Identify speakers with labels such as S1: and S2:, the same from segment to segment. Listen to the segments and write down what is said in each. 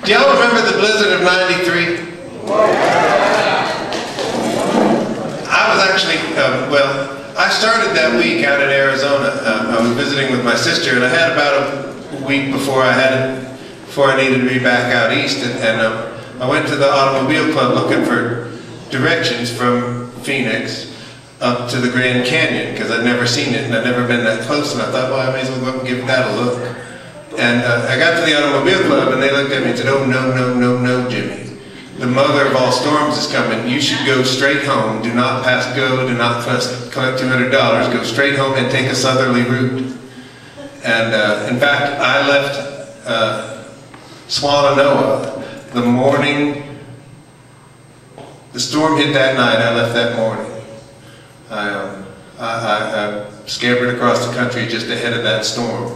S1: Do y'all remember the blizzard of '93? I was actually, well, I started that week out in Arizona. I was visiting with my sister, and I had about a week before I needed to be back out east, and I went to the automobile club looking for directions from Phoenix up to the Grand Canyon, because I'd never seen it and I'd never been that close, and I thought, well, I may as well go up and give that a look. And I got to the automobile club and they looked at me and said, oh, no, no, no, no, Jimmy. The mother of all storms is coming. You should go straight home. Do not pass go. Do not collect $200. Go straight home and take a southerly route. And in fact, I left Swannanoa the morning the storm hit that night. I left that morning. I scampered across the country just ahead of that storm.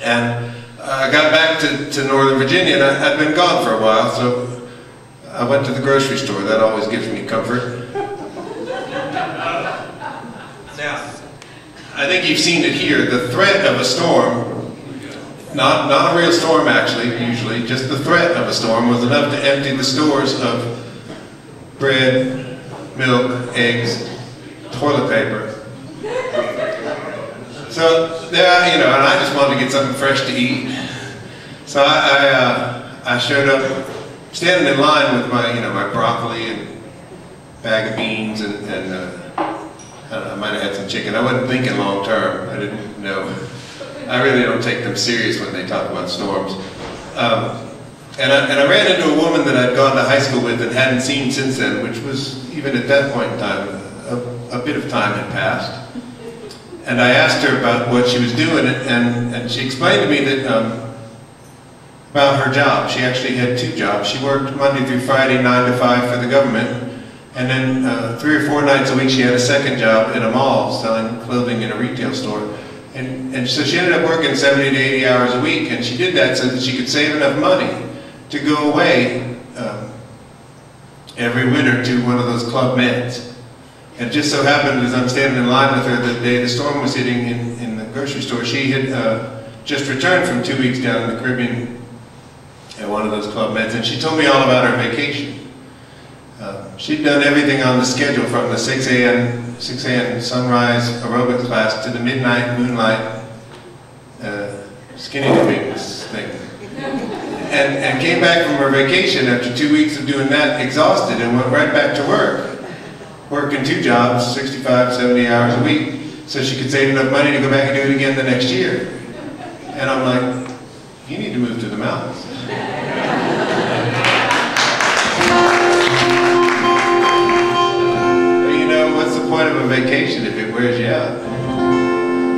S1: And I got back to Northern Virginia, and I'd been gone for a while, so I went to the grocery store. That always gives me comfort. Now, I think you've seen it here. The threat of a storm, not a real storm actually, usually, just the threat of a storm was enough to empty the stores of bread, milk, eggs, toilet paper. So there, you know, and I just wanted to get something fresh to eat. So I showed up, standing in line with my, my broccoli and bag of beans, and I might have had some chicken. I wasn't thinking long term. I didn't know. I really don't take them serious when they talk about storms. And I ran into a woman that I'd gone to high school with and hadn't seen since then, which was, even at that point in time, a bit of time had passed. And I asked her about what she was doing, and she explained to me that about her job. She actually had two jobs. She worked Monday through Friday, 9 to 5 for the government, and then 3 or 4 nights a week she had a second job in a mall selling clothing in a retail store. And so she ended up working 70 to 80 hours a week, and she did that so that she could save enough money to go away every winter to one of those Club Meds. It just so happened, as I'm standing in line with her the day the storm was hitting in the grocery store, she had just returned from 2 weeks down in the Caribbean at one of those Club Meds, and she told me all about her vacation. She'd done everything on the schedule, from the 6 a.m. sunrise aerobic class to the midnight moonlight skinny dipping thing. And came back from her vacation after 2 weeks of doing that exhausted, and went right back to work. Working 2 jobs, 65, 70 hours a week, so she could save enough money to go back and do it again the next year. And I'm like, you need to move to the mountains. What's the point of a vacation if it wears you out?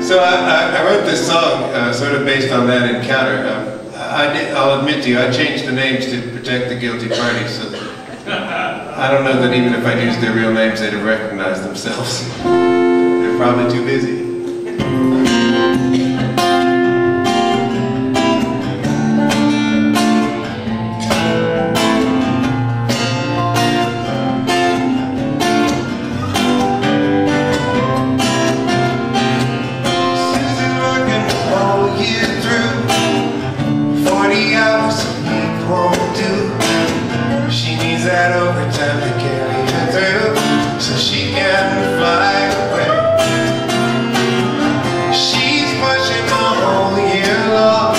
S1: So I wrote this song sort of based on that encounter. I'll admit to you, I changed the names to protect the guilty parties. So I don't know that even if I used their real names, they'd have recognized themselves. They're probably too busy.
S2: That overtime to carry her through, so she can fly away. She's pushing the whole year long,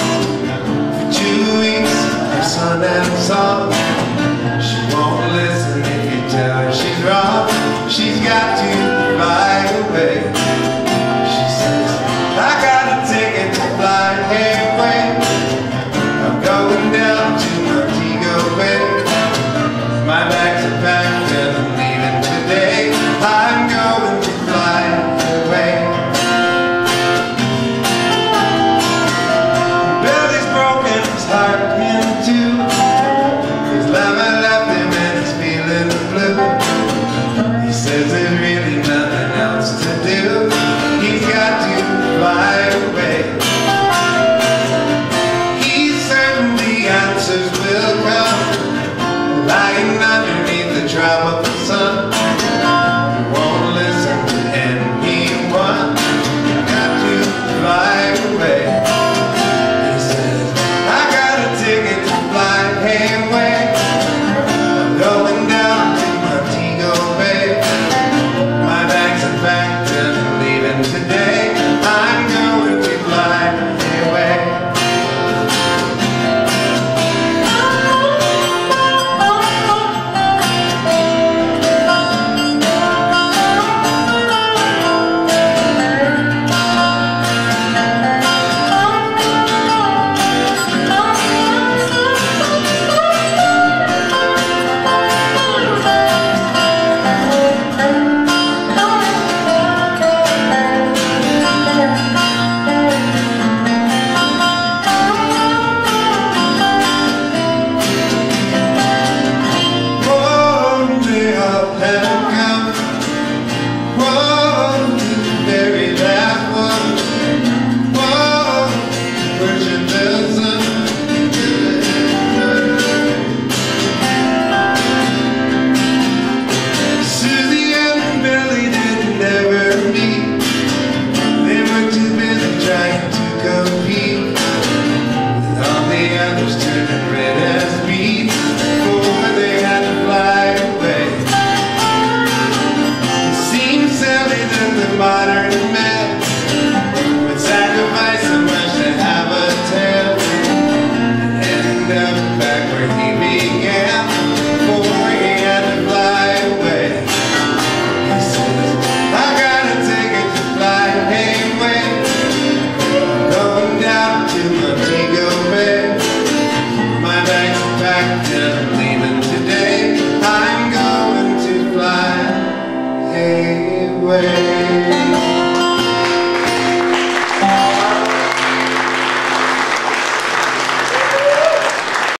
S2: for 2 weeks, her sun and song.